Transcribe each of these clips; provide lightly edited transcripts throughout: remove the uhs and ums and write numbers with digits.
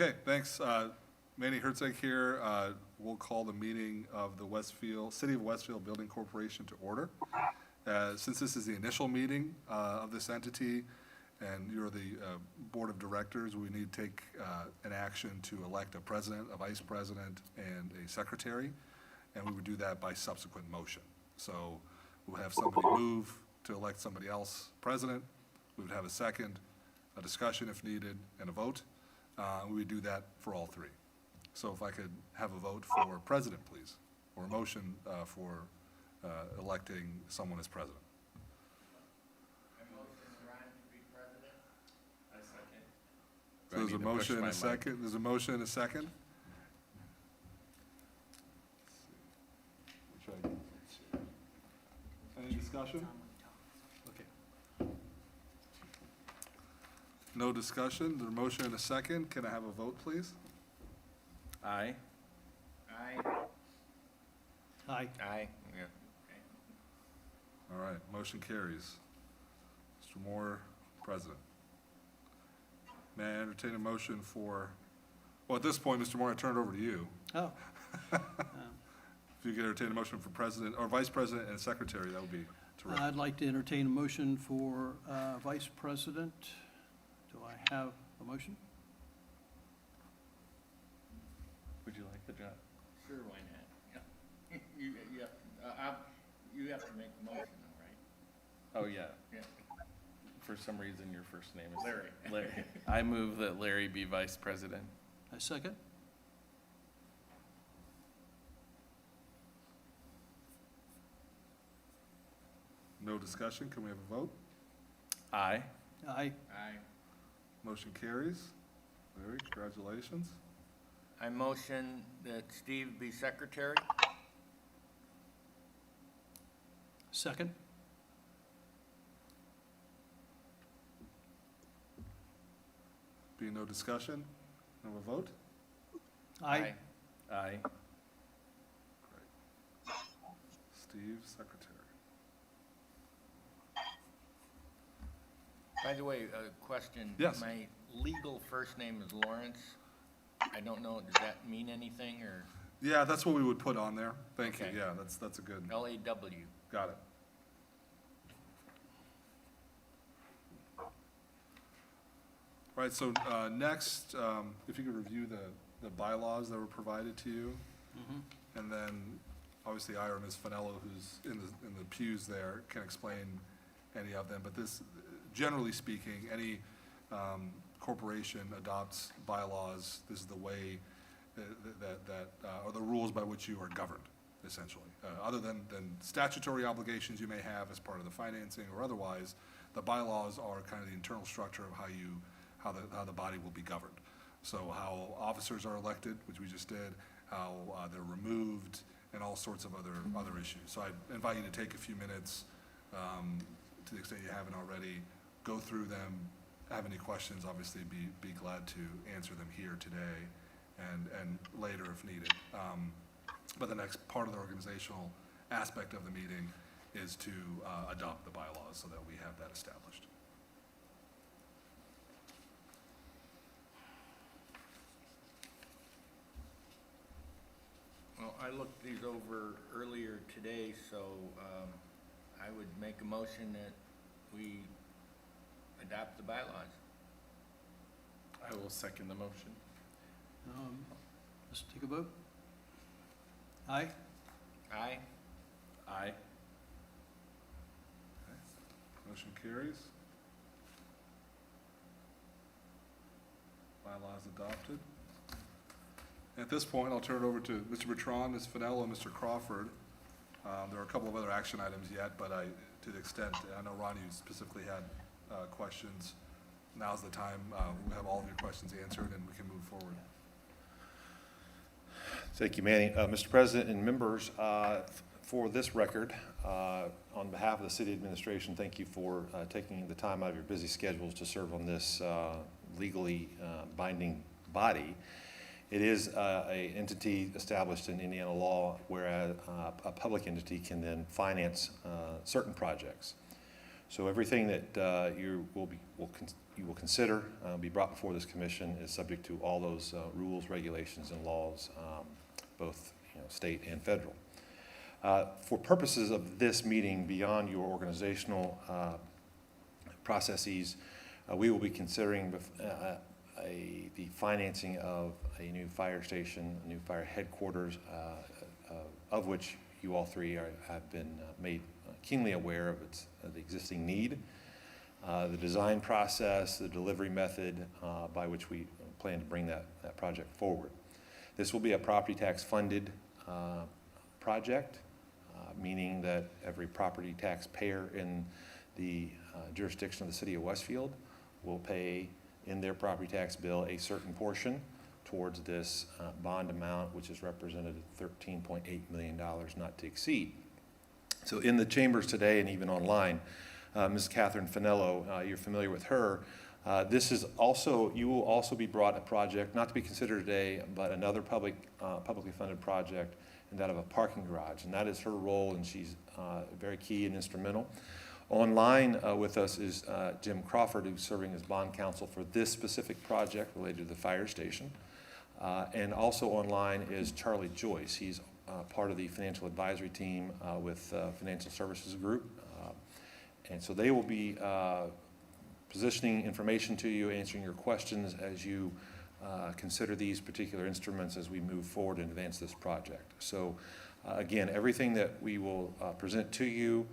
Okay, thanks. Manny Herzog here. We'll call the meeting of the City of Westfield Building Corporation to order. Since this is the initial meeting of this entity, and you're the board of directors, we need to take an action to elect a president, a vice president, and a secretary, and we would do that by subsequent motion. So we'll have somebody move to elect somebody else president. We would have a second, a discussion if needed, and a vote. We would do that for all three. So if I could have a vote for president, please, or a motion for electing someone as president. I motion Ryan to be president. I second. So there's a motion and a second. There's a motion and a second. Any discussion? Okay. No discussion. There's a motion and a second. Can I have a vote, please? Aye. Aye. Aye. Aye. Yeah. All right, motion carries. Mr. Moore, president. May I entertain a motion for, well, at this point, Mr. Moore, I turn it over to you. Oh. If you could entertain a motion for president, or vice president and secretary, that would be terrific. I'd like to entertain a motion for vice president. Do I have a motion? Would you like the job? Sure, why not? Yeah. You have to make the motion, though, right? Oh, yeah. Yeah. For some reason, your first name is Larry. Larry. I move that Larry be vice president. I second. No discussion, can we have a vote? Aye. Aye. Aye. Motion carries. Larry, congratulations. I motion that Steve be secretary. Second. Being no discussion, have a vote? Aye. Aye. Great. Steve, secretary. By the way, a question. Yes. My legal first name is Lawrence. I don't know, does that mean anything, or Yeah, that's what we would put on there. Thank you, Okay. yeah, that's a good, L-A-W? got it. All right, so next, if you could review the bylaws that were provided to you. Mhm. And then, obviously, Ira, Ms. Finello, who's in the pews there, can explain any of them. But this, generally speaking, any corporation adopts bylaws. This is the way or the rules by which you are governed, essentially. Other than statutory obligations you may have as part of the financing or otherwise, the bylaws are kind of the internal structure of how the body will be governed. So how officers are elected, which we just did, how they're removed, and all sorts of other issues. So I invite you to take a few minutes, to the extent you haven't already, go through them. Have any questions, obviously be glad to answer them here today and later if needed. But the next part of the organizational aspect of the meeting is to adopt the bylaws so that we have that established. Well, I looked these over earlier today, so I would make a motion that we adopt the bylaws. I will second the motion. Let's take a vote. Aye. Aye. Aye. Motion carries. Bylaws adopted. At this point, I'll turn it over to Mr. Bertrand, Ms. Finello, and Mr. Crawford. There are a couple of other action items yet, but to the extent, I know Ron, you specifically had questions. Now's the time. We'll have all of your questions answered and we can move forward. Thank you, Manny. Mr. President and members, for this record, on behalf of the city administration, thank you for taking the time out of your busy schedules to serve on this legally binding body. It is an entity established in Indiana law, whereas a public entity can then finance certain projects. So everything that you will consider be brought before this commission is subject to all those rules, regulations, and laws, both state and federal. For purposes of this meeting, beyond your organizational processes, we will be considering the financing of a new fire station, a new fire headquarters, of which you all three have been made keenly aware of the existing need, the design process, the delivery method by which we plan to bring that project forward. This will be a property tax funded project, meaning that every property tax payer in the jurisdiction of the city of Westfield will pay in their property tax bill a certain portion towards this bond amount, which is represented at $13.8 million, not to exceed. So in the chambers today and even online, Ms. Catherine Finello, you're familiar with her. This is also, you will also be brought a project, not to be considered today, but another publicly funded project, and that of a parking garage. And that is her role, and she's very key and instrumental. Online with us is Jim Crawford, who's serving as bond counsel for this specific project related to the fire station. And also online is Charlie Joyce. He's part of the financial advisory team with Financial Services Group. And so they will be positioning information to you, answering your questions as you consider these particular instruments as we move forward and advance this project. So again, everything that we will present to you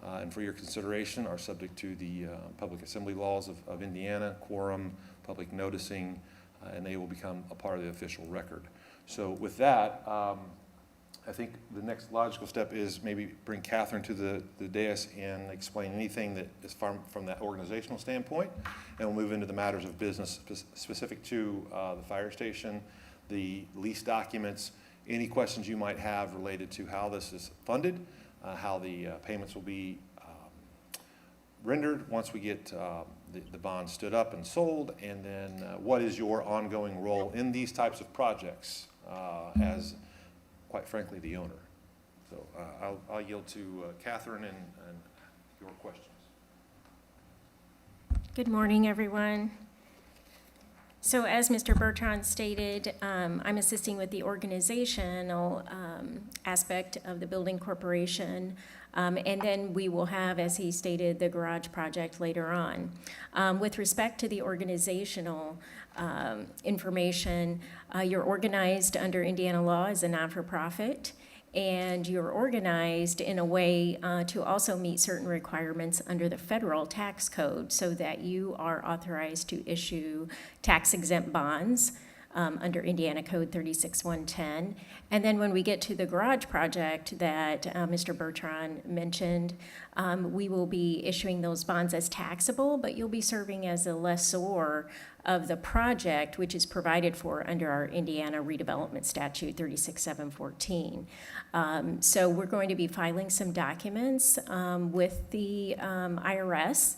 and for your consideration are subject to the public assembly laws of Indiana, quorum, public noticing, and they will become a part of the official record. So with that, I think the next logical step is maybe bring Catherine to the dais and explain anything that is from that organizational standpoint, and we'll move into the matters of business specific to the fire station, the lease documents, any questions you might have related to how this is funded, how the payments will be rendered once we get the bond stood up and sold, and then what is your ongoing role in these types of projects as, quite frankly, the owner. So I'll yield to Catherine and your questions. Good morning, everyone. So as Mr. Bertrand stated, I'm assisting with the organizational aspect of the building corporation. And then we will have, as he stated, the garage project later on. With respect to the organizational information, you're organized under Indiana law as a non-for-profit, and you're organized in a way to also meet certain requirements under the federal tax code so that you are authorized to issue tax-exempt bonds under Indiana Code 36110. And then when we get to the garage project that Mr. Bertrand mentioned, we will be issuing those bonds as taxable, but you'll be serving as a lessor of the project, which is provided for under our Indiana redevelopment statute 36714. So we're going to be filing some documents with the IRS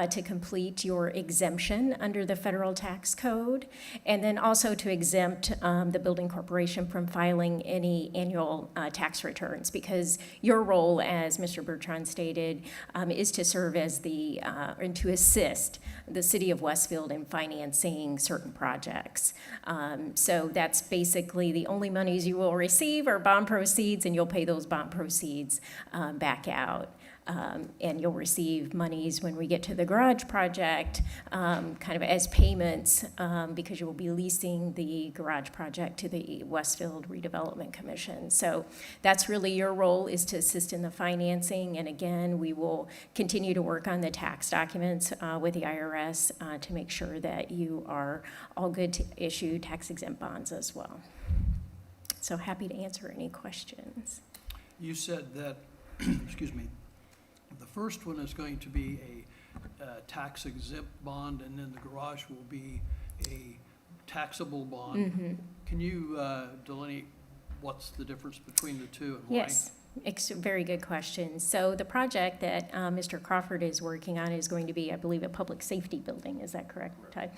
to complete your exemption under the federal tax code, and then also to exempt the building corporation from filing any annual tax returns, because your role, as Mr. Bertrand stated, is to serve as the, and to assist the city of Westfield in financing certain projects. So that's basically the only monies you will receive are bond proceeds, and you'll pay those bond proceeds back out. And you'll receive monies when we get to the garage project, kind of as payments, because you will be leasing the garage project to the Westfield Redevelopment Commission. So that's really your role, is to assist in the financing. And again, we will continue to work on the tax documents with the IRS to make sure that you are all good to issue tax-exempt bonds as well. So happy to answer any questions. You said that, excuse me, the first one is going to be a tax exempt bond, and then the garage will be a taxable bond. Mm-hmm. Can you delineate what's the difference between the two and why? Yes, Very good question. So the project that Mr. Crawford is working on is going to be, I believe, a public safety building. Is that correct, Ty?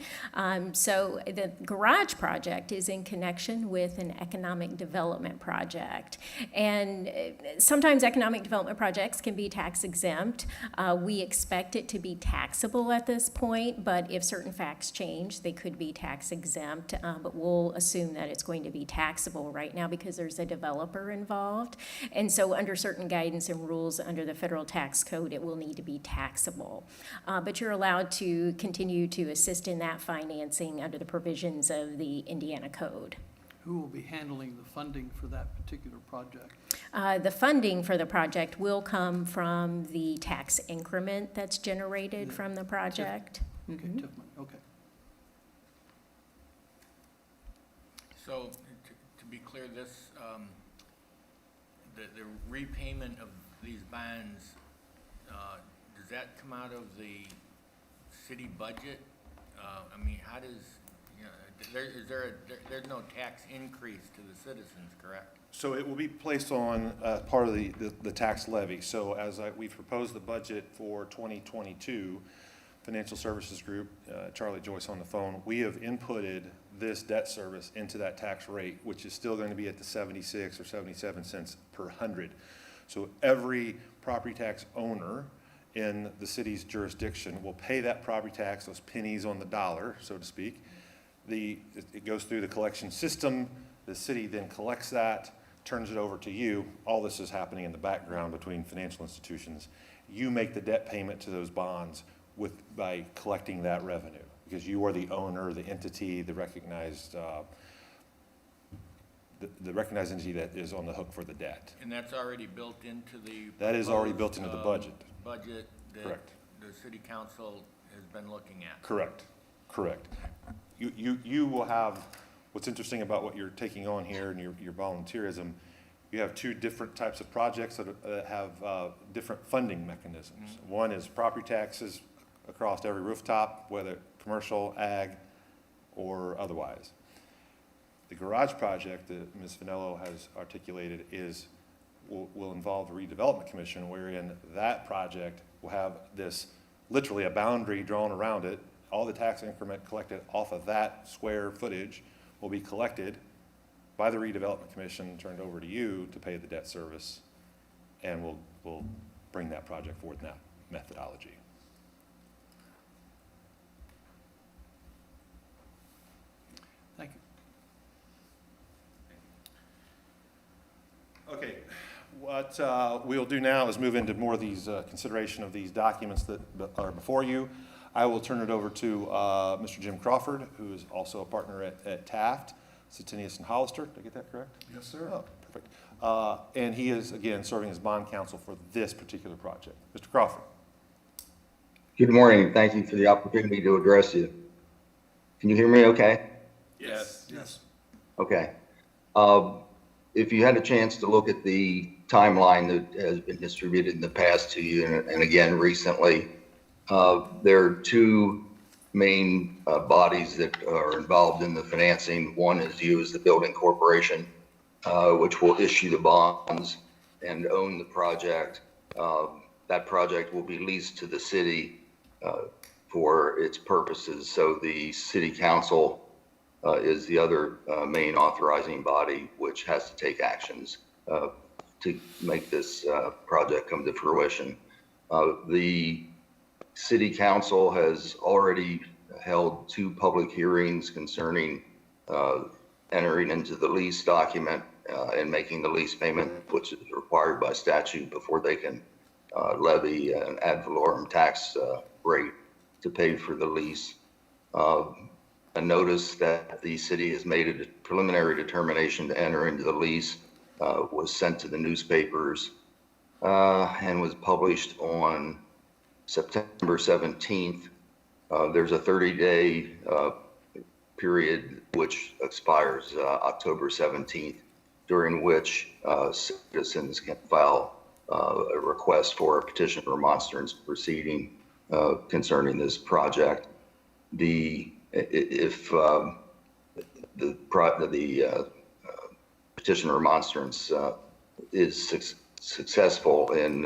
So the garage project is in connection with an economic development project. And sometimes economic development projects can be tax exempt. We expect it to be taxable at this point, but if certain facts change, they could be tax exempt. But we'll assume that it's going to be taxable right now because there's a developer involved. And so under certain guidance and rules under the federal tax code, it will need to be taxable. But you're allowed to continue to assist in that financing under the provisions of the Indiana code. Who will be handling the funding for that particular project? The funding for the project will come from the tax increment that's generated from the project. Okay, Mhm. Tiffman, okay. So, to be clear, this, the repayment of these bonds, does that come out of the city budget? I mean, how does, you know, there's no tax increase to the citizens, correct? So it will be placed on part of the tax levy. So as we've proposed the budget for 2022, Financial Services Group, Charlie Joyce on the phone, we have inputted this debt service into that tax rate, which is still going to be at the 76 or 77 cents per hundred. So every property tax owner in the city's jurisdiction will pay that property tax, those pennies on the dollar, so to speak. It goes through the collection system. The city then collects that, turns it over to you. All this is happening in the background between financial institutions. You make the debt payment to those bonds by collecting that revenue, because you are the owner, the entity, the recognized entity that is on the hook for the debt. And that's already built into the. That is already built into the proposed, budget. Budget that Correct. the city council has been looking at. Correct. You will have, what's interesting about what you're taking on here and your volunteerism, you have two different types of projects that have different funding mechanisms. Mm-hmm. One is property taxes across every rooftop, whether commercial, ag, or otherwise. The garage project that Ms. Finello has articulated will involve the redevelopment commission, wherein that project will have this, literally a boundary drawn around it. All the tax increment collected off of that square footage will be collected by the redevelopment commission, turned over to you to pay the debt service, and we'll bring that project forward in that methodology. Thank you. Okay, what we'll do now is move into more of these consideration of these documents that are before you. I will turn it over to Mr. Jim Crawford, who is also a partner at Taft, Stettinius and Hollister. Did I get that correct? Yes, sir. Oh, perfect. And he is, again, serving as bond counsel for this particular project. Mr. Crawford. Good morning. Thank you for the opportunity to address you. Can you hear me okay? Yes. Yes. Okay. If you had a chance to look at the timeline that has been distributed in the past to you and again recently, there are two main bodies that are involved in the financing. One is you as the building corporation, which will issue the bonds and own the project. That project will be leased to the city for its purposes. So the city council is the other main authorizing body, which has to take actions to make this project come to fruition. The city council has already held two public hearings concerning entering into the lease document and making the lease payment, which is required by statute before they can levy an ad valorem tax rate to pay for the lease. A notice that the city has made a preliminary determination to enter into the lease was sent to the newspapers and was published on September 17th. There's a 30-day period which expires October 17th, during which citizens can file a request for a petition remonstrance proceeding concerning this project. If the petition remonstrance is successful in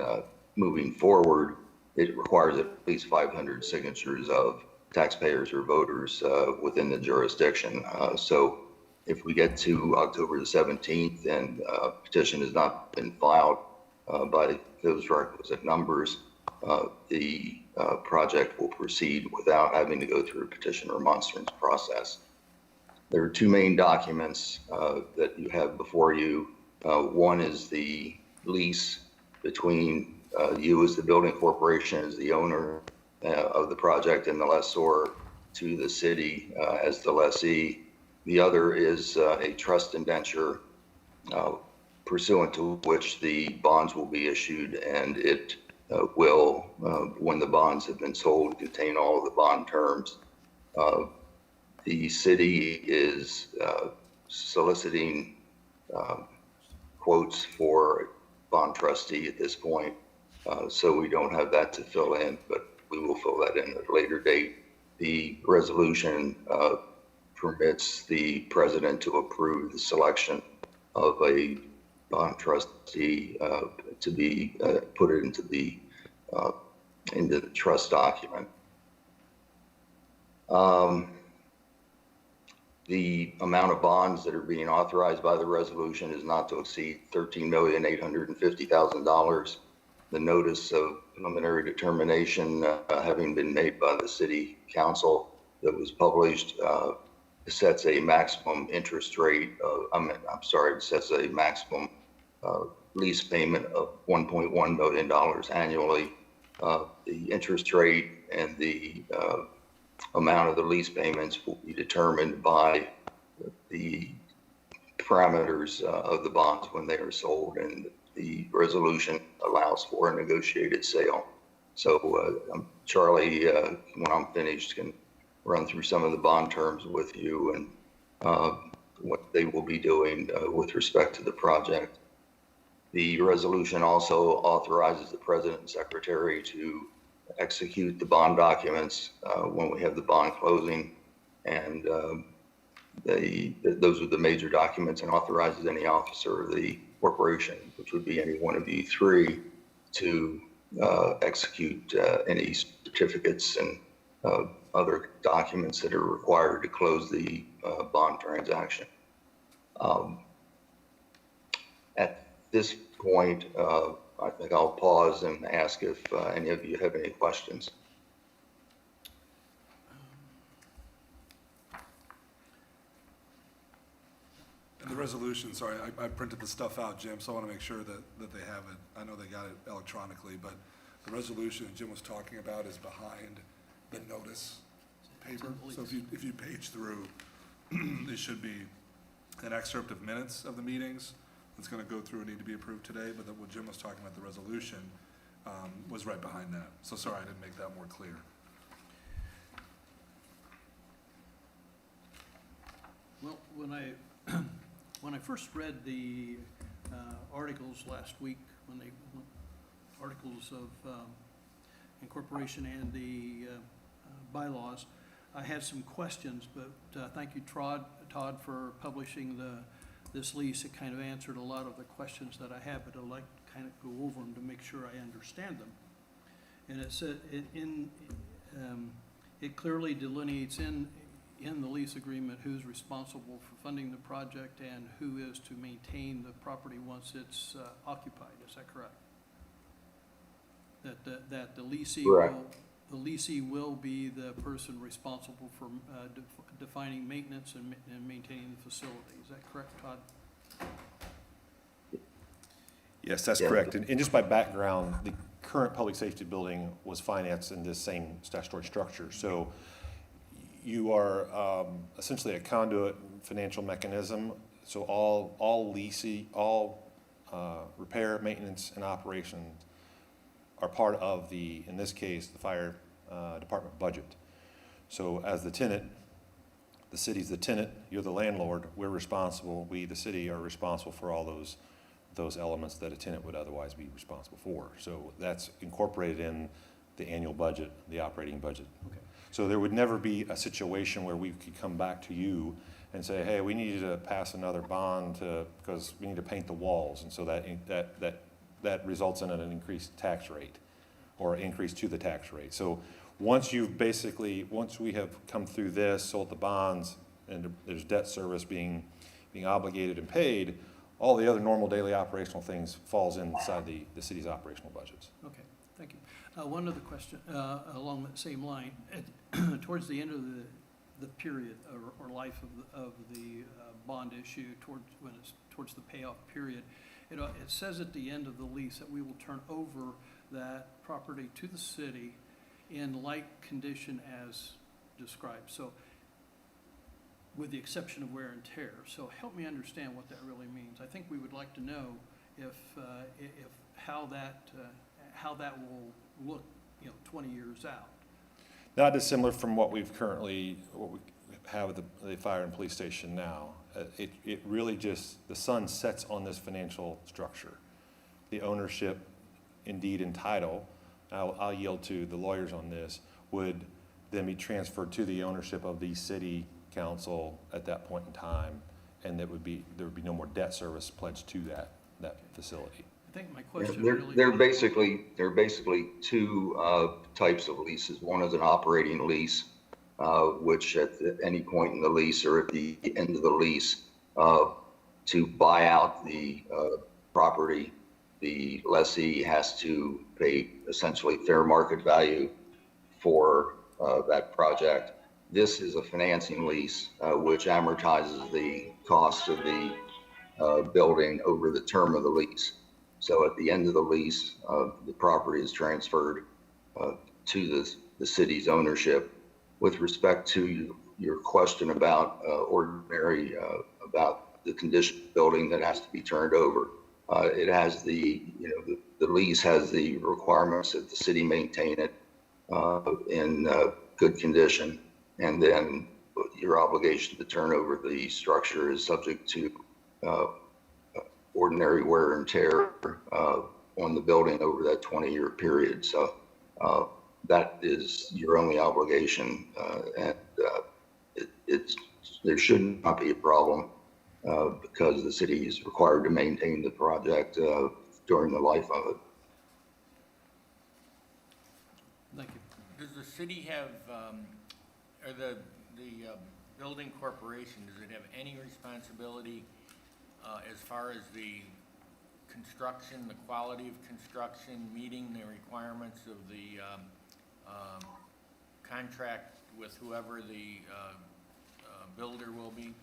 moving forward, it requires at least 500 signatures of taxpayers or voters within the jurisdiction. So if we get to October the 17th and a petition has not been filed by those requisite numbers, the project will proceed without having to go through a petition remonstrance process. There are two main documents that you have before you. One is the lease between you as the building corporation, as the owner of the project, and the lessor to the city as the lessee. The other is a trust indenture pursuant to which the bonds will be issued, and it will, when the bonds have been sold, contain all of the bond terms. The city is soliciting quotes for bond trustee at this point, so we don't have that to fill in, but we will fill that in at a later date. The resolution permits the president to approve the selection of a bond trustee to be put into the trust document. The amount of bonds that are being authorized by the resolution is not to exceed $13,850,000. The notice of preliminary determination having been made by the city council that was published sets a maximum interest rate of, sets a maximum lease payment of $1.1 million annually. The interest rate and the amount of the lease payments will be determined by the parameters of the bonds when they are sold, and the resolution allows for a negotiated sale. So Charlie, when I'm finished, can run through some of the bond terms with you and what they will be doing with respect to the project. The resolution also authorizes the president and secretary to execute the bond documents when we have the bond closing, and those are the major documents, and authorizes any officer of the corporation, which would be any one of you three, to execute any certificates and other documents that are required to close the bond transaction. At this point, I think I'll pause and ask if any of you have any questions. And the resolution, sorry, I printed the stuff out, Jim, so I want to make sure that they have it. I know they got it electronically, but the resolution Jim was talking about is behind the notice paper. So if you page through, there should be an excerpt of minutes of the meetings that's going to go through and need to be approved today, but what Jim was talking about, the resolution, was right behind that. So sorry, I didn't make that more clear. Well, when I first read the articles last week, articles of incorporation and the bylaws, I had some questions, but thank you, Todd, for publishing this lease. It kind of answered a lot of the questions that I have, but I'd like to kind of go over them to make sure I understand them. And it said it clearly delineates in the lease agreement who's responsible for funding the project and who is to maintain the property once it's occupied. Is that correct? That the leasee will be the person responsible for defining maintenance and maintaining the facility. Is that correct, Todd? Yes, that's correct. And just by background, the current public safety building was financed in this same statutory structure. So you are essentially a conduit financial mechanism. So all repair, maintenance, and operations are part of in this case, the fire department budget. So as the tenant, the city's the tenant, you're the landlord, we're responsible, we, the city, are responsible for all those elements that a tenant would otherwise be responsible for. So that's incorporated in the annual budget, the operating budget. Okay. So there would never be a situation where we could come back to you and say, hey, we need you to pass another bond because we need to paint the walls. And so that that results in an increased tax rate or increase to the tax rate. So once we have come through this, sold the bonds, and there's debt service being obligated and paid, all the other normal daily operational things falls inside the city's operational budgets. Okay, thank you. One other question along that same line. Towards the end of the period or life of the bond issue, when it's towards the payoff period, it says at the end of the lease that we will turn over that property to the city in like condition as described. So, with the exception of wear and tear. So help me understand what that really means. I think we would like to know if how that will look, 20 years out. Not dissimilar from what we have at the fire and police station now. It really just, the sun sets on this financial structure. The ownership, indeed, and title, I'll yield to the lawyers on this, would then be transferred to the ownership of the city council at that point in time, and there would be no more debt service pledged to that facility. I think my question They're, really. they're basically two types of leases. One is an operating lease, which at any point in the lease or at the end of the lease, to buy out the property, the lessee has to pay essentially fair market value for that project. This is a financing lease, which amortizes the cost of the building over the term of the lease. So at the end of the lease, the property is transferred to the city's ownership. With respect to your question about about the condition of the building that has to be turned over, it has the lease has the requirements that the city maintain it in good condition, and then your obligation to turn over the structure is subject to ordinary wear and tear on the building over that 20-year period. So that is your only obligation, and there should not be a problem because the city is required to maintain the project during the life of it. Thank you. Does the city have, or the building corporation, does it have any responsibility as far as the construction, the quality of construction, meeting the requirements of the contract with whoever the builder will be?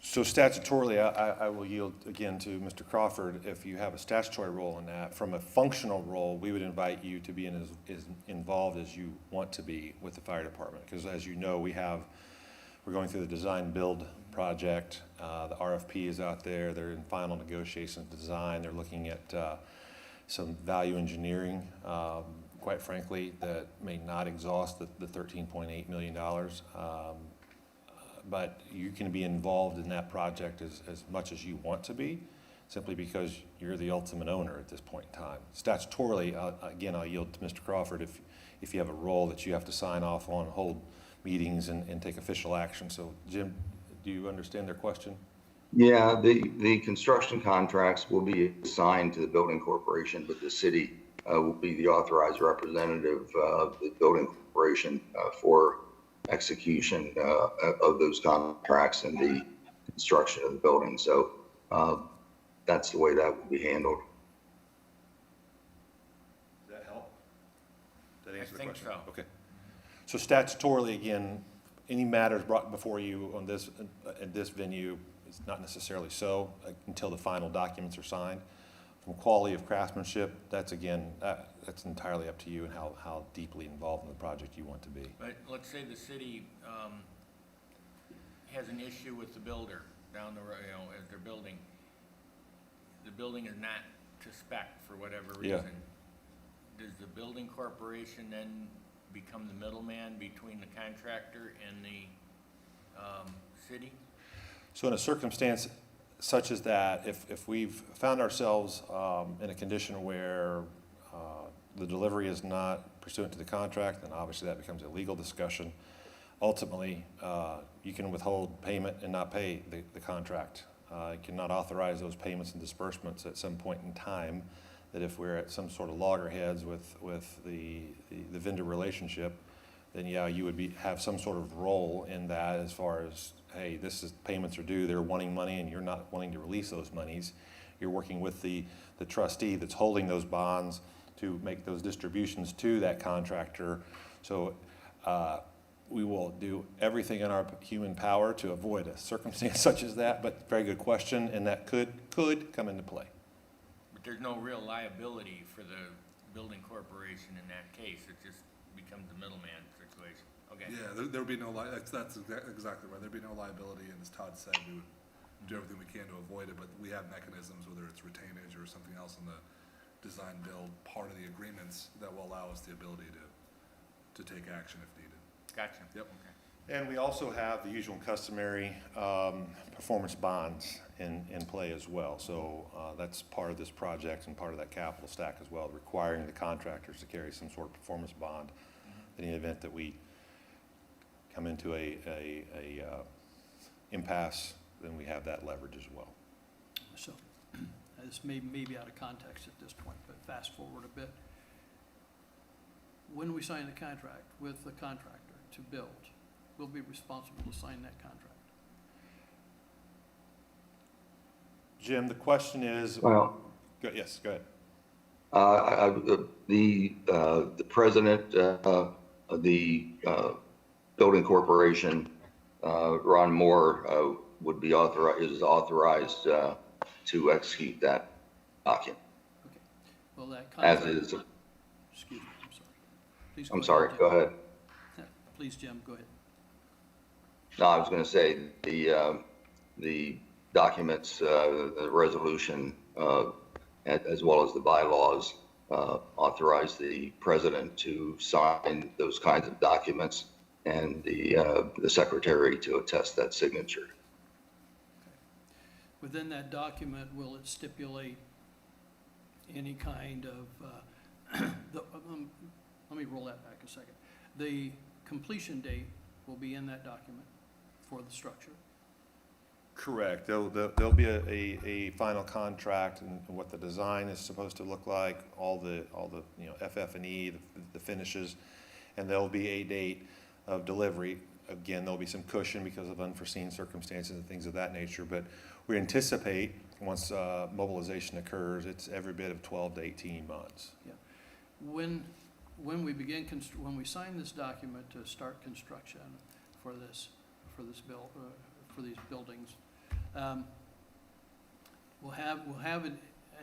So statutorily, I will yield again to Mr. Crawford if you have a statutory role in that. From a functional role, we would invite you to be as involved as you want to be with the fire department. Because as you know, we're going through the design build project. The RFP is out there. They're in final negotiations design. They're looking at some value engineering, quite frankly, that may not exhaust the $13.8 million. But you can be involved in that project as much as you want to be, simply because you're the ultimate owner at this point in time. Statutorily, again, I'll yield to Mr. Crawford if you have a role that you have to sign off on, hold meetings and take official action. So Jim, do you understand their question? Yeah, the construction contracts will be assigned to the building corporation, but the city will be the authorized representative of the building corporation for execution of those contracts and the construction of the building. So that's the way that will be handled. Does that help? Does that answer the think question? so. Okay. So statutorily, again, any matters brought before you on this, at this venue, is not necessarily so until the final documents are signed. From quality of craftsmanship, that's again, that's entirely up to you and how deeply involved in the project you want to be. But let's say the city has an issue with the builder down the road, as they're building. The building is not to spec for whatever Yeah. reason. Does the building corporation then become the middleman between the contractor and the city? So in a circumstance such as that, if we've found ourselves in a condition where the delivery is not pursuant to the contract, then obviously that becomes a legal discussion. Ultimately, you can withhold payment and not pay the contract You cannot authorize those payments and disbursements at some point in time, that if we're at some sort of loggerheads with the vendor relationship, then yeah, you would have some sort of role in that as far as, hey, payments are due, they're wanting money and you're not wanting to release those monies. You're working with the trustee that's holding those bonds to make those distributions to that contractor. So we will do everything in our human power to avoid a circumstance such as that, but very good question, and that could come into play. But there's no real liability for the building corporation in that case. It just becomes the middleman situation. Okay. Yeah, there would be no that's exactly right. There'd be no liability, and as Todd said, we would do everything we can to avoid it, but we have mechanisms, whether it's retainage or something else in the design build part of the agreements that will allow us the ability to take action if needed. Gotcha. Yep. Okay. And we also have the usual and customary performance bonds in play as well. So that's part of this project and part of that capital stack as well, requiring the contractors to carry some sort of performance bond in the event that we come into a impasse, then we have that leverage as well. So, this may be out of context at this point, but fast forward a bit. When we sign the contract with the contractor to build, we'll be responsible to sign that contract. Jim, the question is, Well, yes, go ahead. the president of the building corporation, Ron Moore, would be authorized to execute that document, Okay. Well, that as contract, is. excuse me, I'm sorry. Please I'm sorry, Jim. go ahead. Please, Jim, go ahead. No, I was going to say the documents, the resolution, as well as the bylaws, authorize the president to sign those kinds of documents and the secretary to attest that signature. Within that document, will it stipulate any kind of, let me roll that back a second. The completion date will be in that document for the structure. Correct. There'll be a final contract and what the design is supposed to look like, all the FF&E, the finishes, and there'll be a date of delivery. Again, there'll be some cushion because of unforeseen circumstances and things of that nature, but we anticipate once mobilization occurs, it's every bit of 12 to 18 months. Yeah. When we begin, when we sign this document to start construction for these buildings, we'll have an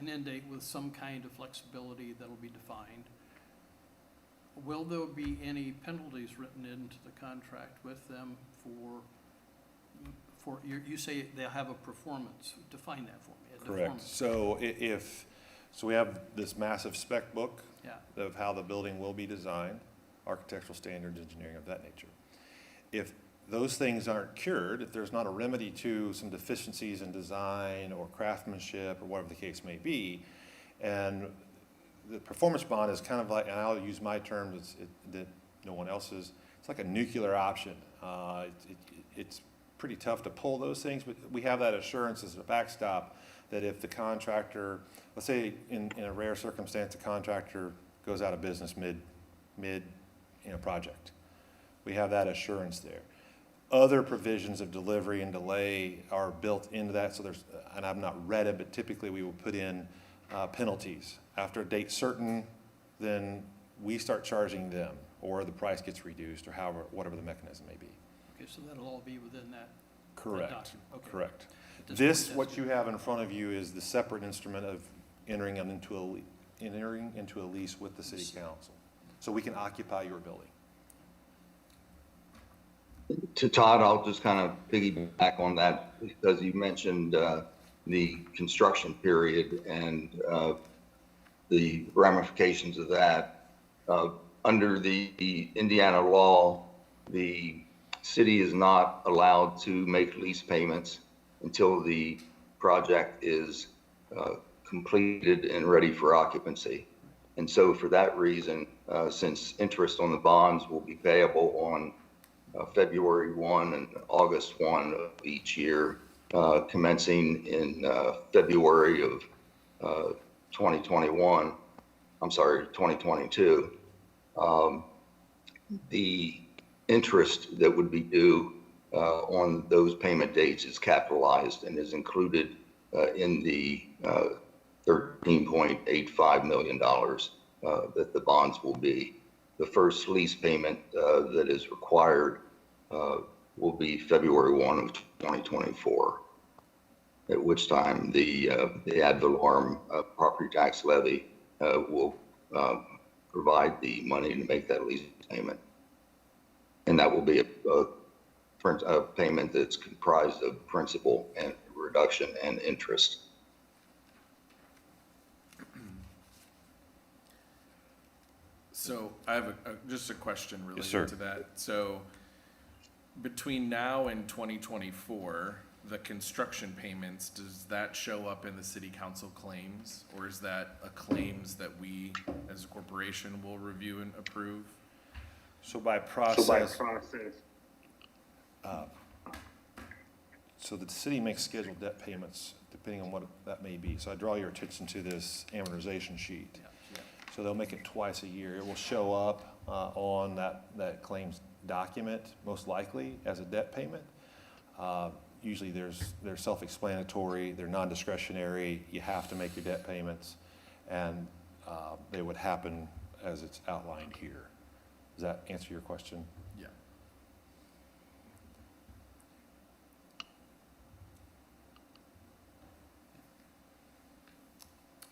end date with some kind of flexibility that'll be defined. Will there be any penalties written into the contract with them for you say they'll have a performance? Define that for me. Correct. So so we have this massive spec book Yeah. of how the building will be designed, architectural standards, engineering of that nature. If those things aren't cured, if there's not a remedy to some deficiencies in design or craftsmanship or whatever the case may be, and the performance bond is kind of like, and I'll use my term that no one else's, it's like a nuclear option. It's pretty tough to pull those things, but we have that assurance as a backstop that if the contractor, let's say in a rare circumstance, the contractor goes out of business mid project, we have that assurance there. Other provisions of delivery and delay are built into that, so there's, and I've not read it, but typically we will put in penalties. After a date certain, then we start charging them, or the price gets reduced, or however, whatever the mechanism may be. Okay, so that'll all be within that. Correct, document. Okay. correct. At This, point, what that's you have in front of you is the separate instrument of entering into a lease with the city council. So we can occupy your building. To Todd, I'll just kind of piggyback on that because you mentioned the construction period and the ramifications of that. Under the Indiana law, the city is not allowed to make lease payments until the project is completed and ready for occupancy. And so for that reason, since interest on the bonds will be payable on February 1 and August 1 of each year, commencing in February of 2021, 2022. The interest that would be due on those payment dates is capitalized and is included in the $13.85 million that the bonds will be. The first lease payment that is required will be February 1 of 2024, at which time the ad valorem property tax levy will provide the money to make that lease payment. And that will be a payment that's comprised of principal and reduction and interest. So I have just a question Yes, sir. related to that. So between now and 2024, the construction payments, does that show up in the city council claims? Or is that a claims that we, as a corporation, will review and approve? So by process, so the city makes scheduled debt payments depending on what that may be. So I draw your attention to this amortization sheet. So they'll make it twice a year. It will show up on that claims document, most likely, as a debt payment. Usually they're self-explanatory, they're non-discretionary, you have to make your debt payments, and they would happen as it's outlined here. Does that answer your question? Yeah.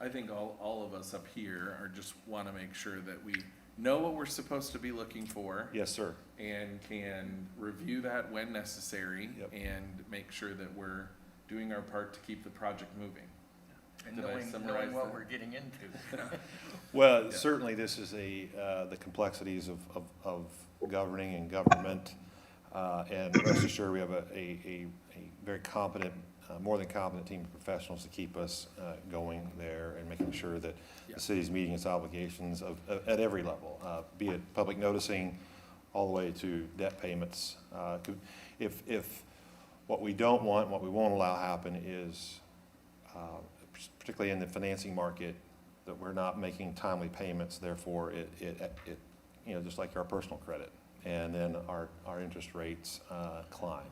I think all of us up here are just want to make sure that we know what we're supposed to be looking for Yes, sir. and can review that when necessary Yep. and make sure that we're doing our part to keep the project moving. And Did I knowing summarize what that? we're getting into. Well, Yeah. certainly this is the complexities of governing and government. And rest assured, we have a very competent, more than competent team of professionals to keep us going there and making sure that Yeah. the city's meeting its obligations at every level, be it public noticing all the way to debt payments. If what we don't want, what we won't allow happen is, particularly in the financing market, that we're not making timely payments, therefore it just like our personal credit, and then our interest rates climb.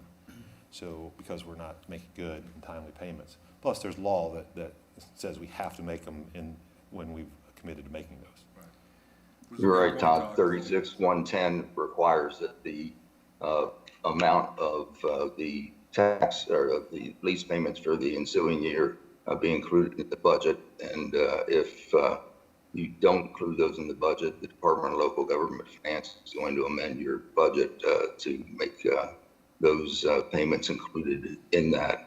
So, because we're not making good and timely payments. Plus, there's law that says we have to make them when we've committed to making those. You're right, Todd. 36-110 requires that the amount of the tax or of the lease payments for the ensuing year be included in the budget. And if you don't include those in the budget, the Department of Local Government Finance is going to amend your budget to make those payments included in that.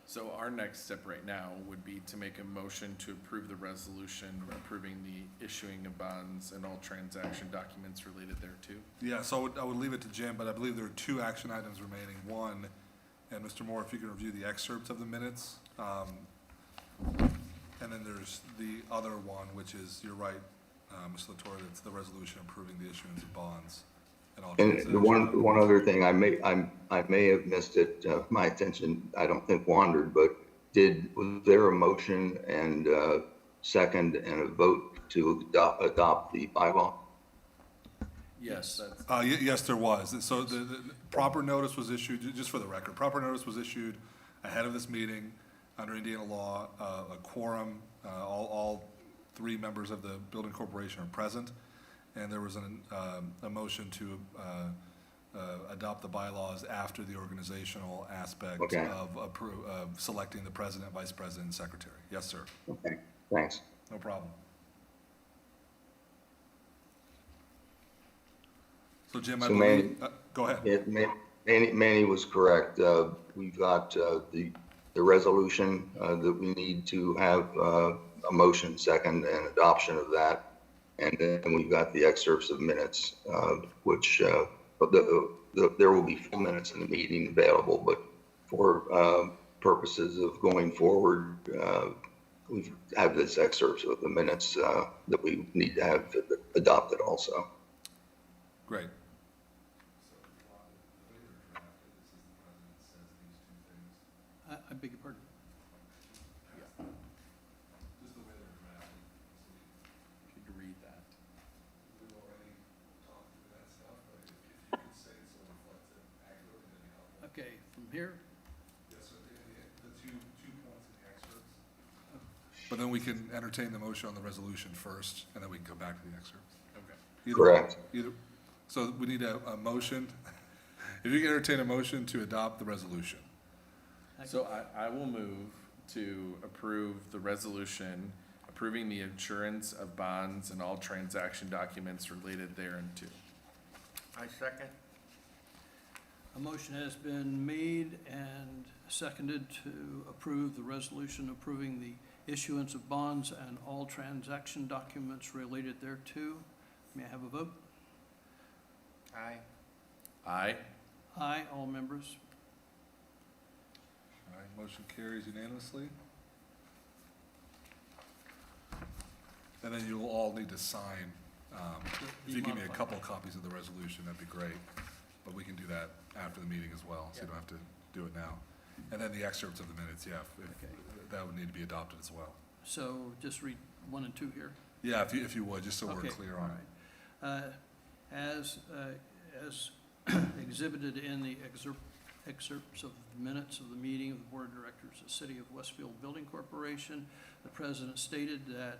So our next step right now would be to make a motion to approve the resolution approving the issuing of bonds and all transaction documents related thereto. Yeah, so I would leave it to Jim, but I believe there are two action items remaining. One, and Mr. Moore, if you can review the excerpts of the minutes. And then there's the other one, which is, you're right, Ms. LaTorre, that's the resolution approving the issuance of bonds. And the one other thing, I may have missed it, my attention, I don't think wandered, but was there a motion and second and a vote to adopt the bylaw? Yes, that's, Yes, there was. So the proper notice was issued, just for the record, proper notice was issued ahead of this meeting under Indiana law. A quorum, all three members of the building corporation are present. And there was a motion to adopt the bylaws after the organizational aspect Okay. of selecting the president, vice president, and secretary. Yes, sir. Okay, thanks. No problem. So Jim, I So believe, go ahead. Yeah, Manny was correct. We've got the resolution that we need to have a motion, second, and adoption of that. And then we've got the excerpts of minutes, which there will be full minutes in the meeting available, but for purposes of going forward, we have this excerpts of the minutes that we need to have adopted also. Great. here? Yes, sir, the two points in the excerpts. But then we can entertain the motion on the resolution first, and then we can come back to the excerpts. Okay. Correct. So we need a motion. If you can entertain a motion to adopt the resolution. So I will move to approve the resolution approving the insurance of bonds and all transaction documents related thereunto. I second. A motion has been made and seconded to approve the resolution approving the issuance of bonds and all transaction documents related thereto. May I have a vote? Aye. Aye. Aye, all members. All right, motion carries unanimously. And then you'll all need to sign, if you give me a couple copies of the resolution, that'd be great. But we can do that after the meeting as well, so you don't have to do it now. And then the excerpts of the minutes, yeah, that would need to be adopted as well. So just read 1 and 2 here. Yeah, if you would, just so we're Okay, clear all on it. right. As exhibited in the excerpts of the minutes of the meeting of the Board of Directors of the City of Westfield Building Corporation, the President stated that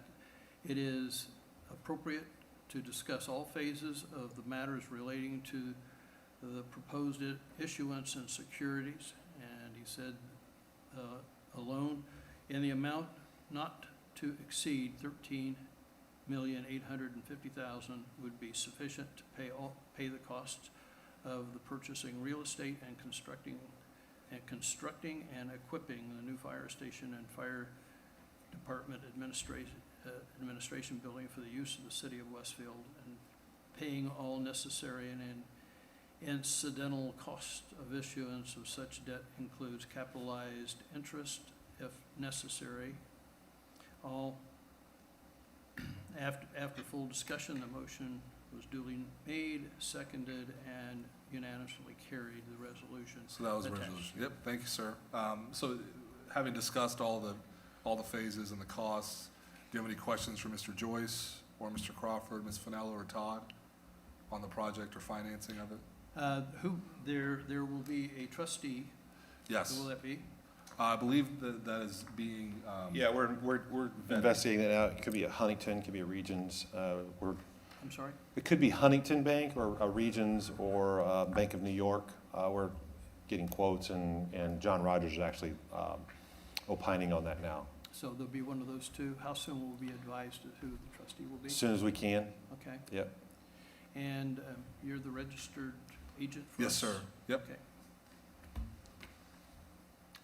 it is appropriate to discuss all phases of the matters relating to the proposed issuance and securities. And he said a loan in the amount not to exceed $13,850,000 would be sufficient to pay the costs of the purchasing real estate and constructing and equipping the new fire station and fire department administration building for the use of the city of Westfield, and paying all necessary and incidental cost of issuance of such debt includes capitalized interest if necessary. All after full discussion, the motion was duly made, seconded, and unanimously carried the resolution. So that was the attached. resolution. Yep, thank you, sir. So having discussed all the phases and the costs, do you have any questions for Mr. Joyce or Mr. Crawford, Ms. Finello, or Todd on the project or financing of it? There will be a trustee. Yes. Who will that be? I believe that is being, Yeah, we're investigating that out. It could be a Huntington, it could be a Regions. I'm sorry? It could be Huntington Bank or a Regions or Bank of New York. We're getting quotes, and John Rogers is actually opining on that now. So there'll be one of those two. How soon will we be advised of who the trustee will be? As soon as we can. Okay. Yep. And you're the registered agent for us? yes, sir. Yep. Okay.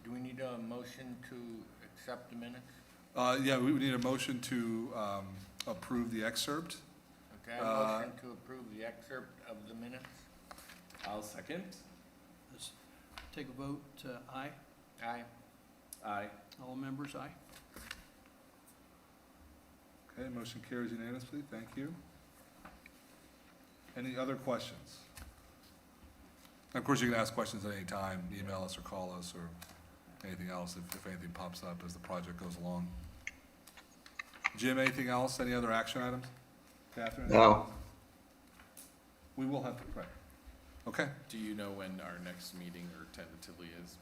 Do we need a motion to accept the minutes? Yeah, we would need a motion to approve the excerpt. Okay, a motion to approve the excerpt of the minutes? I'll second. Let's take a vote. Aye. Aye. Aye. All members, aye. Okay, motion carries unanimously. Thank you. Any other questions? Of course, you can ask questions at any time, email us or call us or anything else if anything pops up as the project goes along. Jim, anything else? Any other action items? Catherine? No, We will have, right. Okay. Do you know when our next meeting or tentatively is?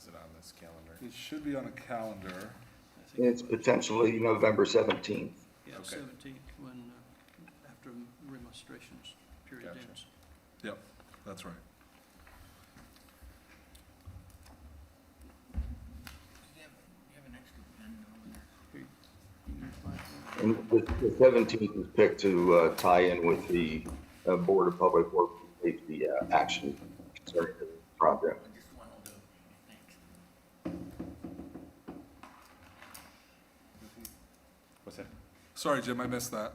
Is it on this calendar? It should be on a calendar. I think it's potentially November 17th. Yeah, Okay. 17th, when, after remonstrations period Gotcha. ends. Yep, that's right. Do you have an extra pen over there? Here, you can use my phone. And the 17th is picked to tie in with the Board of Public Works and Safety action concerning the project. Just one will do. Thanks. What's that? Sorry, Jim, I missed that.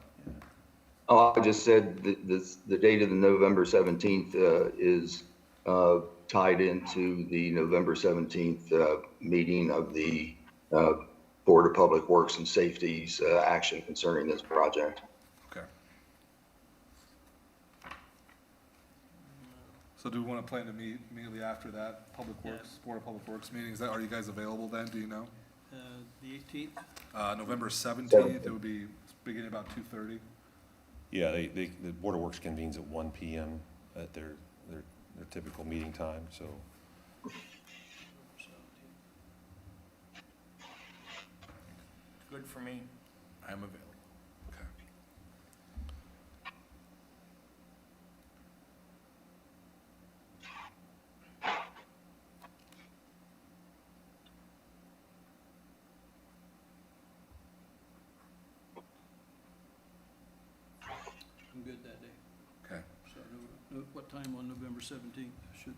Oh, I just said that the date of the November 17th is tied into the November 17th meeting of the Board of Public Works and Safety's action concerning this project. Okay. So do we want to plan to meet immediately after that Public Works, Board of Public Works meeting? Are you guys available then? Do you know? The 18th? November 17th, it would be beginning about 2:30. Yeah, the Board of Works convenes at 1 PM at their typical meeting time, so. good for me. I'm available. Okay. I'm good that day. Okay. So what time on November 17th? Should,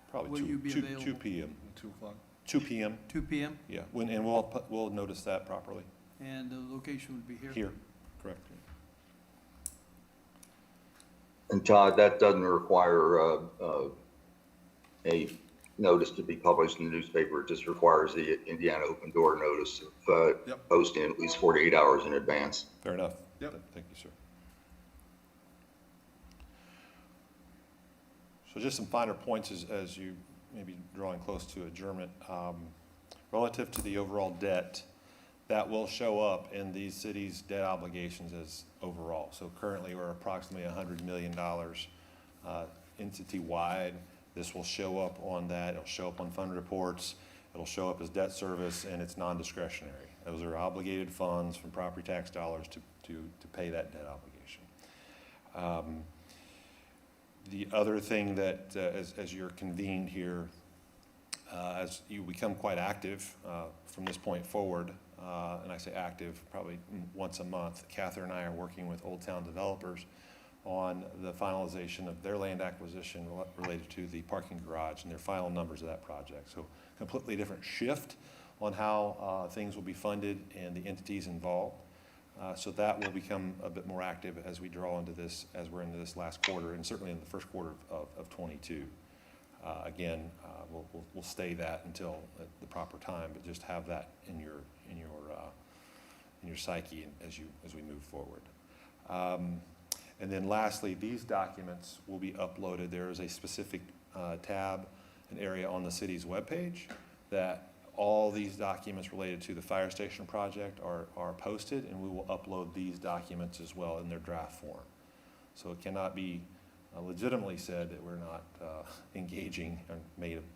Probably Will you be 2 available? PM. 2 o'clock? 2 PM, 2 PM? yeah. And we'll notice that properly. And the location would be here? Here, correct. And Todd, that doesn't require a notice to be published in the newspaper. It just requires the Indiana Open Door notice of Yep. posting at least 48 hours in advance. Fair enough. Yep. Thank you, sir. So just some finer points as you may be drawing close to adjournment. Relative to the overall debt, that will show up in these cities' debt obligations as overall. So currently, we're approximately $100 million entity-wide. This will show up on that. It'll show up on fund reports. It'll show up as debt service, and it's non-discretionary. Those are obligated funds from property tax dollars to pay that debt obligation. The other thing that, as you're convened here, as you become quite active from this point forward, and I say active probably once a month, Catherine and I are working with Old Town developers on the finalization of their land acquisition related to the parking garage and their final numbers of that project. So completely different shift on how things will be funded and the entities involved. So that will become a bit more active as we draw into this, as we're into this last quarter, and certainly in the first quarter of '22. Again, we'll stay that until the proper time, but just have that in your psyche as we move forward. And then lastly, these documents will be uploaded. There is a specific tab, an area on the city's webpage that all these documents related to the fire station project are posted, and we will upload these documents as well in their draft form. So it cannot be legitimately said that we're not engaging and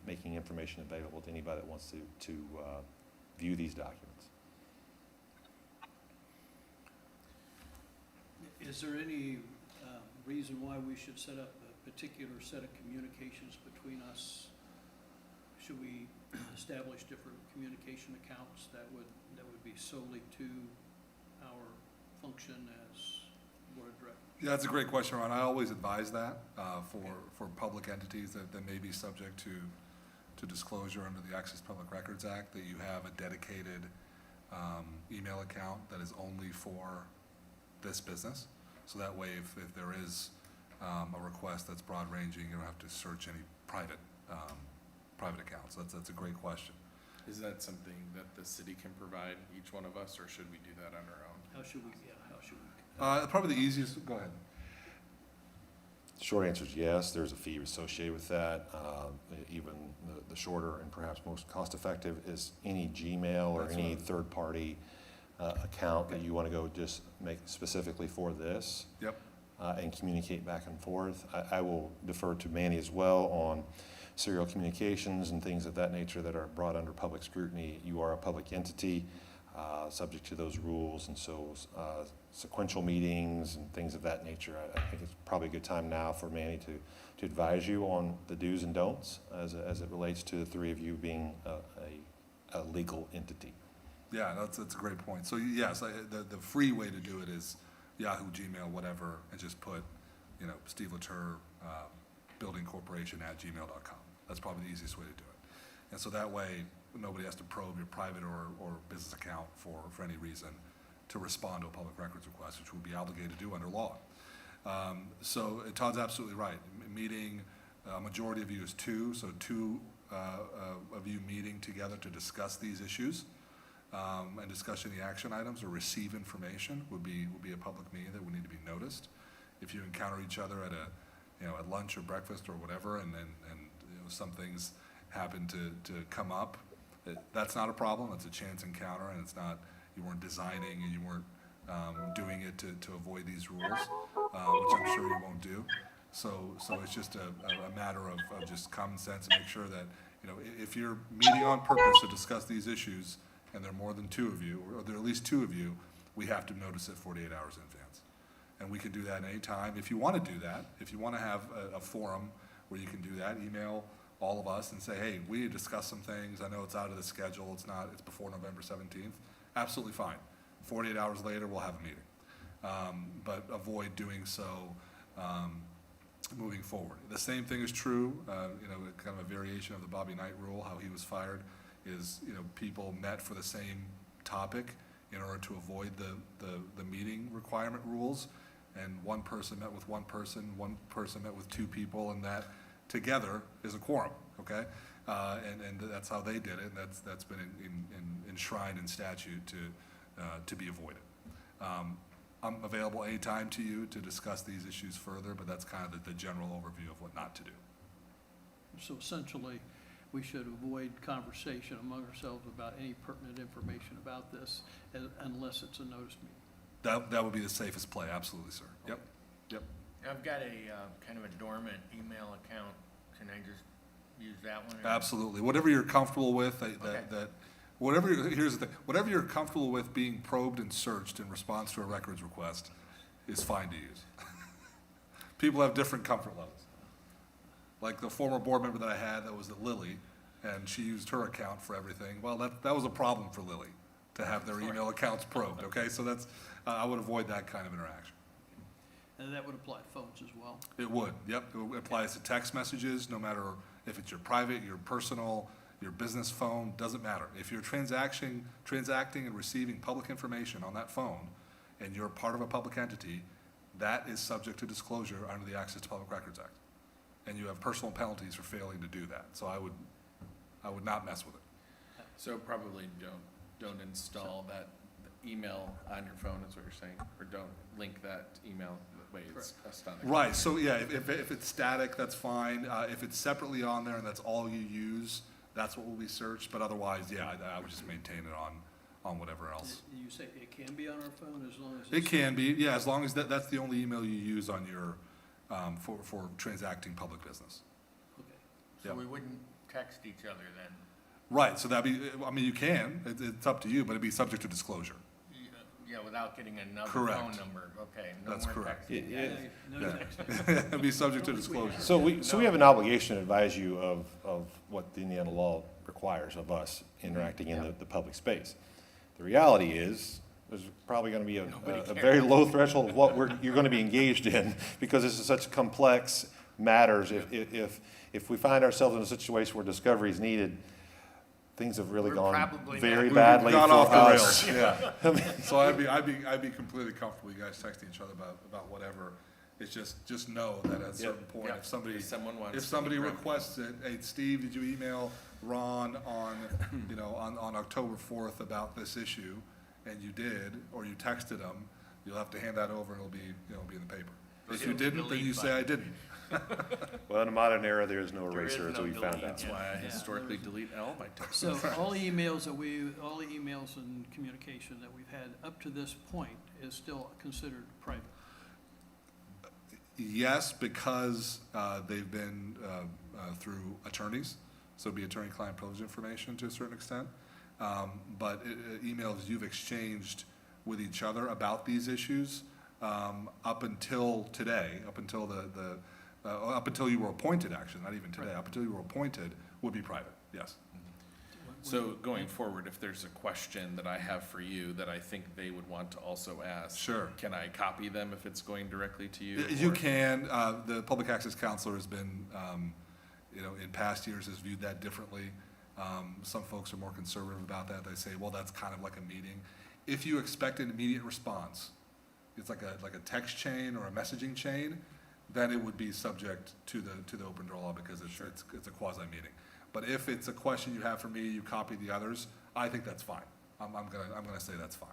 making information available to anybody that wants to view these documents. Is there any reason why we should set up a particular set of communications between us? Should we establish different communication accounts that would be solely to our function as board of directors? Yeah, that's a great question, Ron. I always advise that for public entities that may be subject to disclosure under the Access Public Records Act, that you have a dedicated email account that is only for this business. So that way, if there is a request that's broad ranging, you don't have to search any private accounts. That's a great question. Is that something that the city can provide each one of us, or should we do that on our own? How should we? Probably the easiest, go ahead. Short answer is yes, there's a fee associated with that. Even the shorter and perhaps most cost-effective is any Gmail or That's any right. third-party account that you want to go just make specifically for this. Yep. And communicate back and forth. I will defer to Manny as well on serial communications and things of that nature that are brought under public scrutiny. You are a public entity, subject to those rules, and so sequential meetings and things of that nature. I think it's probably a good time now for Manny to advise you on the do's and don'ts as it relates to the three of you being a legal entity. Yeah, that's a great point. So yes, the free way to do it is Yahoo, Gmail, whatever, and just put, Steve Latour, Building Corporation @gmail.com. That's probably the easiest way to do it. And so that way, nobody has to probe your private or business account for any reason to respond to a public records request, which we'll be obligated to do under law. So Todd's absolutely right. Meeting, a majority of you is two, so two of you meeting together to discuss these issues. And discuss any action items or receive information would be a public meeting that would need to be noticed. If you encounter each other at at lunch or breakfast or whatever, and some things happen to come up, that's not a problem. It's a chance encounter, and it's not, you weren't designing and you weren't doing it to avoid these rules, which I'm sure you won't do. So it's just a matter of just common sense and make sure that, if you're meeting on purpose to discuss these issues, and there are more than two of you, or there are at least two of you, we have to notice it 48 hours in advance. And we can do that any time. If you want to do that, if you want to have a forum where you can do that, email all of us and say, hey, we need to discuss some things. I know it's out of the schedule. It's before November 17th. Absolutely fine. 48 hours later, we'll have a meeting. But avoid doing so moving forward. The same thing is true, kind of a variation of the Bobby Knight rule, how he was fired, is, people met for the same topic in order to avoid the meeting requirement rules. And one person met with one person met with two people, and that together is a quorum, okay? And that's how they did it, and that's been enshrined in statute to be avoided. I'm available anytime to you to discuss these issues further, but that's kind of the general overview of what not to do. So essentially, we should avoid conversation among ourselves about any pertinent information about this unless it's a notice meeting. That would be the safest play, absolutely, sir. Yep. I've got a kind of a dormant email account. Can I just use that one? or- Absolutely. Whatever you're comfortable with, Okay. here's the thing, whatever you're comfortable with being probed and searched in response to a records request is fine to use. People have different comfort levels. Like the former board member that I had that was at Lilly, and she used her account for everything. Well, that was a problem for Lilly, to have their email accounts probed, okay? So I would avoid that kind of interaction. And that would apply to phones as well. It would, yep. It applies to text messages, no matter if it's your private, your personal, your business phone, doesn't matter. If you're transacting and receiving public information on that phone, and you're part of a public entity, that is subject to disclosure under the Access to Public Records Act. And you have personal penalties for failing to do that. So I would not mess with it. So probably don't install that email on your phone, is what you're saying, or don't link that email the way it's on the Right, so yeah, if it's static, that's fine. If it's separately on there and that's all you use, that's what will be searched. But otherwise, yeah, I would just maintain it on whatever else. You say it can be on our phone as long as It it's. can be, yeah, as long as that's the only email you use on your, for transacting public business. Okay. So Yep. we wouldn't text each other then? Right, so you can, it's up to you, but it'd be subject to disclosure. Yeah, without getting another Correct. phone number, okay. No That's more correct. texting. Yeah. No Yeah. texting. It'd be subject to disclosure. So we have an obligation to advise you of what the Indiana law requires of us interacting in the public space. The reality is, there's probably going to be a very low threshold of what you're going to be engaged in, because this is such complex matters. If we find ourselves in a situation where discovery is needed, things have really We're gone probably very We've badly for gone off the us. rails, yeah. So I'd be completely comfortable you guys texting each other about whatever. It's just know that at a certain point, Yep. if somebody If someone wants if to somebody meet Ron. requests it, hey, Steve, did you email Ron on, on October 4th about this issue? And you did, or you texted him, you'll have to hand that over and it'll be in the paper. If you didn't, then you say I didn't. Well, in the modern era, there is no There is eraser, as no we found delete. out. That's why I Yeah. historically delete all my texts. So all the emails and communication that we've had up to this point is still considered private. Yes, because they've been through attorneys, so it'd be attorney-client privilege information to a certain extent. But emails you've exchanged with each other about these issues up until today, up until you were appointed, actually, not even today, up until you were appointed, would be private, yes. So going forward, if there's a question that I have for you that I think they would want to also ask. Sure. Can I copy them if it's going directly to you? You or- can, the Public Access Counselor has been, in past years has viewed that differently. Some folks are more conservative about that. They say, well, that's kind of like a meeting. If you expect an immediate response, it's like a text chain or a messaging chain, then it would be subject to the open door law because it's a quasi meeting. But if it's a question you have for me, you copy the others, I think that's fine. I'm gonna say that's fine.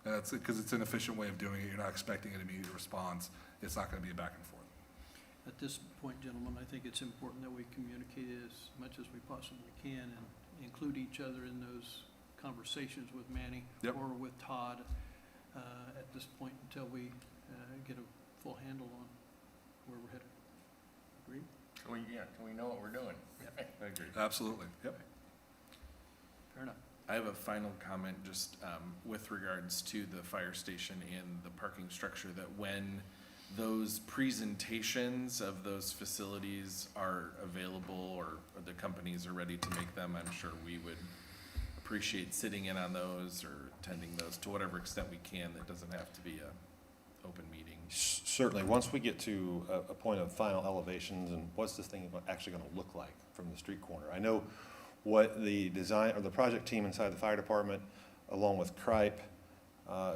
And that's because it's an efficient way of doing it. You're not expecting an immediate response. It's not gonna be a back and forth. At this point, gentlemen, I think it's important that we communicate as much as we possibly can and include each other in those conversations with Manny Yep. or with Todd at this point until we get a full handle on where we're headed. Agreed? Can we know what we're doing? I agree. Absolutely, yep. Fair enough. I have a final comment just with regards to the fire station and the parking structure, that when those presentations of those facilities are available or the companies are ready to make them, I'm sure we would appreciate sitting in on those or attending those to whatever extent we can. That doesn't have to be a open meeting. Certainly, once we get to a point of final elevations and what's this thing actually going to look like from the street corner. I know what the design, or the project team inside the fire department, along with Kripe,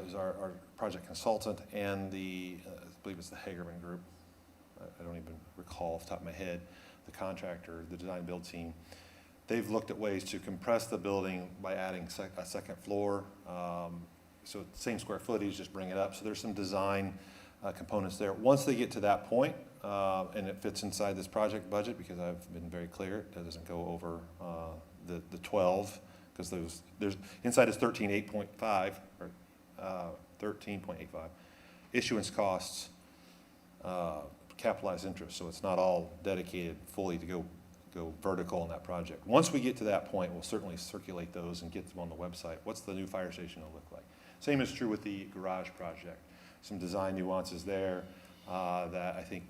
is our project consultant, and I believe it's the Hagerman Group. I don't even recall off the top of my head, the contractor, the design build team. They've looked at ways to compress the building by adding a second floor. So same square footage, just bring it up. So there's some design components there. Once they get to that point, and it fits inside this project budget, because I've been very clear, it doesn't go over the 12, because there's inside is 13.8.5, or 13.85. Issuance costs, capitalized interest, so it's not all dedicated fully to go vertical on that project. Once we get to that point, we'll certainly circulate those and get them on the website. What's the new fire station gonna look like? Same is true with the garage project. Some design nuances there that I think,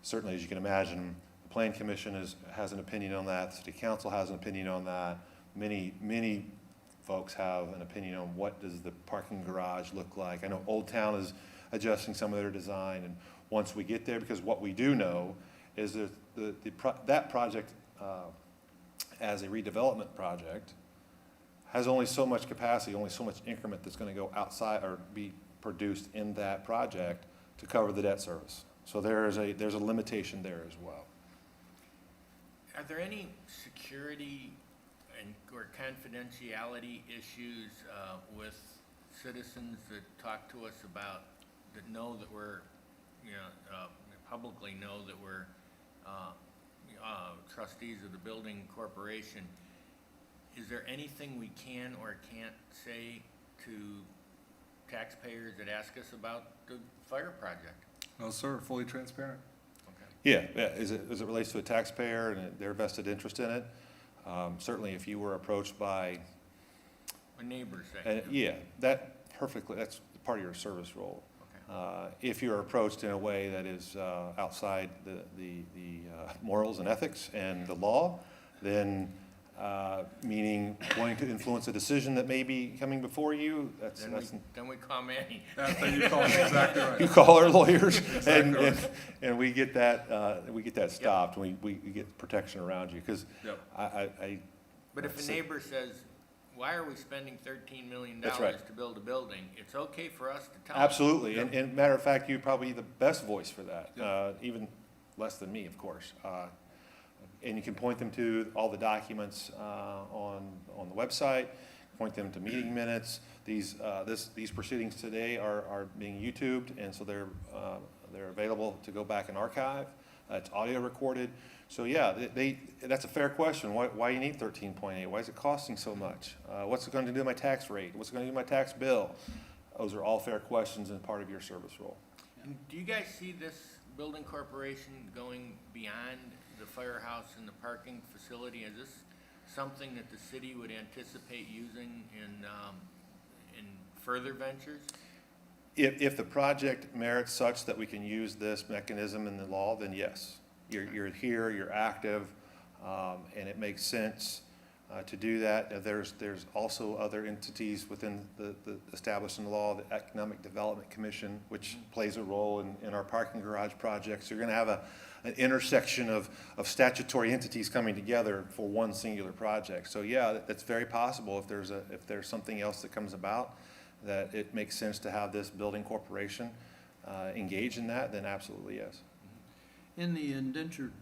certainly as you can imagine, the Plan Commission has an opinion on that, the City Council has an opinion on that. Many folks have an opinion on what does the parking garage look like. I know Old Town is adjusting some of their design, and once we get there, because what we do know is that that project as a redevelopment project has only so much capacity, only so much increment that's going to go outside or be produced in that project to cover the debt service. So there's a limitation there as well. Are there any security or confidentiality issues with citizens that talk to us about, that know that we're, publicly know that we're trustees of the building corporation? Is there anything we can or can't say to taxpayers that ask us about the fire project? No, sir, fully transparent. Okay. Yeah, as it relates to a taxpayer and their vested interest in it, certainly if you were approached by, My neighbors say. yeah, that's part of your service role. Okay. If you're approached in a way that is outside the morals and ethics and the law, then meaning wanting to influence a decision that may be coming before you, Then we call Manny. Then you call me exactly right. you call our lawyers, Exactly right. and we get that stopped, and we get protection around you, because Yep. But if a neighbor says, why are we spending $13 million That's right. to build a building? It's okay for us to tell them. Absolutely, and matter of fact, you're probably the best voice for that, Yeah. even less than me, of course. And you can point them to all the documents on the website, point them to meeting minutes. These proceedings today are being YouTubed, and so they're available to go back and archive. It's audio recorded. So yeah, that's a fair question. Why you need 13.8? Why is it costing so much? What's it going to do to my tax rate? What's it going to do to my tax bill? Those are all fair questions and part of your service role. And do you guys see this building corporation going beyond the firehouse and the parking facility? Is this something that the city would anticipate using in further ventures? If the project merits such that we can use this mechanism in the law, then yes. You're here, you're active, and it makes sense to do that. There's also other entities within the established in the law, the Economic Development Commission, which plays a role in our parking garage projects. You're going to have an intersection of statutory entities coming together for one singular project. So yeah, that's very possible. If there's something else that comes about, that it makes sense to have this building corporation engage in that, then absolutely yes. In the indentured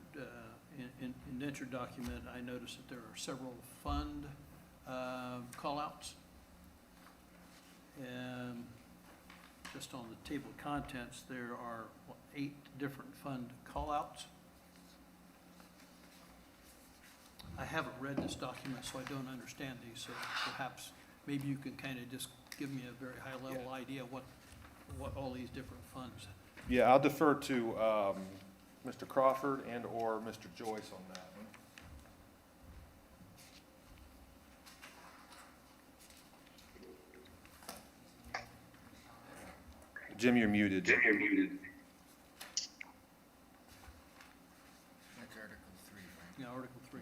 document, I noticed that there are several fund call-outs. And just on the table of contents, there are 8 different fund call-outs. I haven't read this document, so I don't understand these, so perhaps maybe you can kind of just give me a very high-level idea of what all these different funds. Yeah, I'll defer to Mr. Crawford and/or Mr. Joyce on that one. Jim, you're muted. That's Article 3, right? Yeah, Article 3.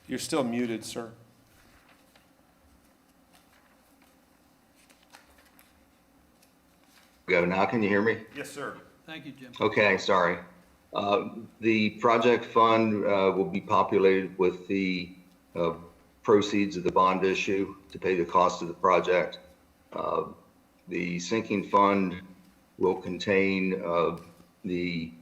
You're still muted, sir. Go now, can you hear me? Yes, sir. Thank you, Jim. Okay, sorry. The project fund will be populated with the proceeds of the bond issue to pay the cost of the project. The sinking fund will contain the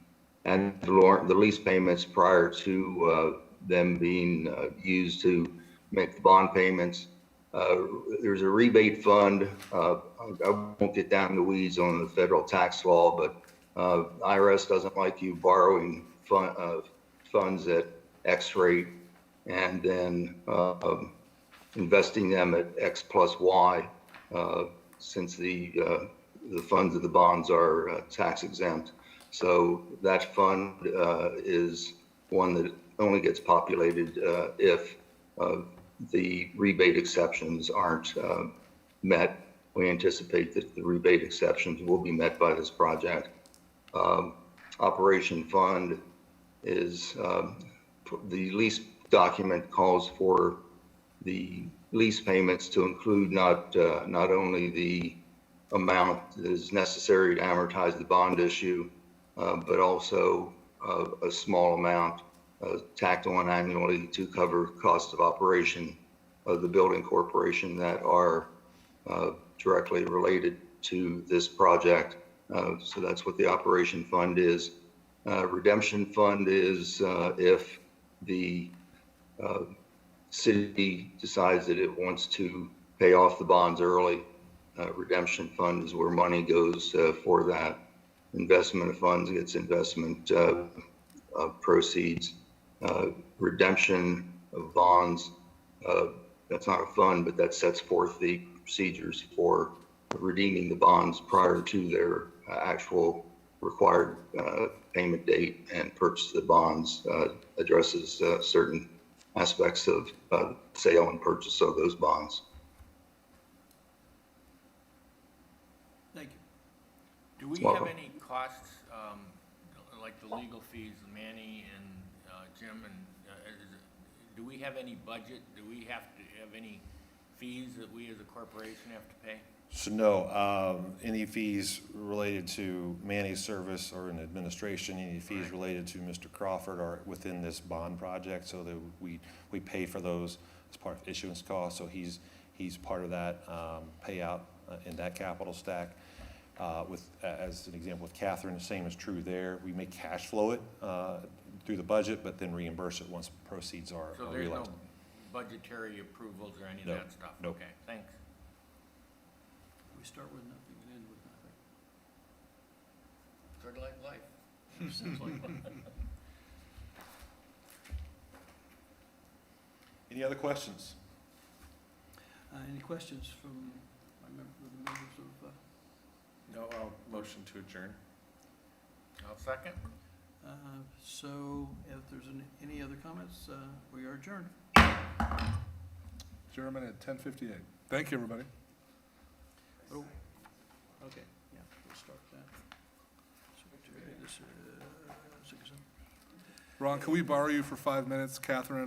lease payments prior to them being used to make the bond payments. There's a rebate fund. I won't get down in the weeds on the federal tax law, but IRS doesn't like you borrowing funds at X rate and then investing them at X plus Y, since the funds of the bonds are tax exempt. So that fund is one that only gets populated if the rebate exceptions aren't met. We anticipate that the rebate exceptions will be met by this project. Operation fund is, the lease document calls for the lease payments to include not only the amount that is necessary to amortize the bond issue, but also a small amount tacked on annually to cover costs of operation of the building corporation that are directly related to this project. So that's what the operation fund is. Redemption fund is if the city decides that it wants to pay off the bonds early. Redemption fund is where money goes for that. Investment of funds gets investment proceeds. Redemption of bonds, that's not a fund, but that sets forth the procedures for redeeming the bonds prior to their actual required payment date, and purchase of the bonds addresses certain aspects of sale and purchase of those bonds. Thank you. Do we Welcome. have any costs, like the legal fees, Manny and Jim, and do we have any budget? Do we have to have any fees that we as a corporation have to pay? So no, any fees related to Manny's service or in administration, any fees Right. related to Mr. Crawford are within this bond project, so that we pay for those as part of issuance costs. So he's part of that payout in that capital stack. As an example with Catherine, the same is true there. We may cash flow it through the budget, but then reimburse it once proceeds are So there's no realized. budgetary approvals or any of No, that stuff? nope. Okay, thanks. We start with nothing and end with Sort of like life. nothing. Sounds like fun. Any other questions? Any questions from the members of, No, I'll motion to adjourn. I'll second. so if there's any other comments, we are adjourned. German at 10:58. Thank you, everybody. Oh, okay, yeah, we'll start that. So today, this is, Ron, can we borrow you for 5 minutes? Catherine and